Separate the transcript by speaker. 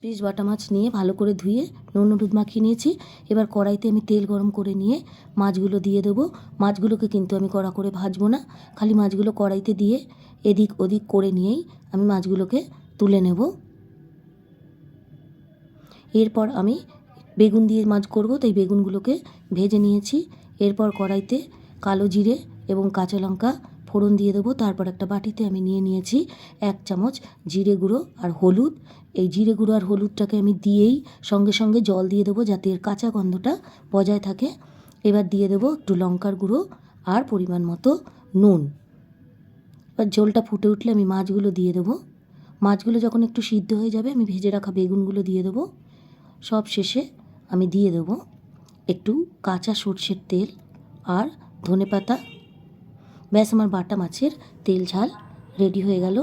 Speaker 1: Piece বাটা মাছ নিয়ে ভালো করে ধুয়ে নুন হলুদ মাখিয়ে নিয়েছি। এবার কড়াইতে আমি তেল গরম করে নিয়ে মাছগুলো দিয়ে দেবো। মাছগুলোকে কিন্তু আমি কড়া করে ভাজবো না, খালি মাছগুলো কড়াইতে দিয়ে এদিক ওদিক করে নিয়েই আমি মাছগুলোকে তুলে নেব। এরপর আমি বেগুন দিয়ে মাছ করব, তাই বেগুনগুলোকে ভেজে নিয়েছি। এরপর কড়াইতে কালো জিরে এবং কাঁচা লঙ্কা ফোড়ন দিয়ে দেবো। তারপর একটা বাটিতে আমি নিয়ে নিয়েছি 1 চামচ জিরে গুঁড়ো আর হলুদ। এই জিরে গুঁড়ো আর হলুদটাকে আমি দিয়েই সঙ্গে সঙ্গে জল দিয়ে দেবো, যাতে এর কাঁচা গন্ধটা বজায় থাকে। এবার দিয়ে দেবো একটু লঙ্কার গুঁড়ো আর পরিমাণ মতো নুন। এবার ঝোলটা ফুটে উঠলে আমি মাছগুলো দিয়ে দেবো। মাছগুলো যখন একটু সিদ্ধ হয়ে যাবে আমি ভেজে রাখা বেগুনগুলো দিয়ে দেবো। সব শেষে আমি দিয়ে দেবো একটু কাঁচা সর্ষের তেল আর ধনেপাতা। ব্যাস, আমার বাটা মাছের তেল ঝাল রেডি হয়ে গেল।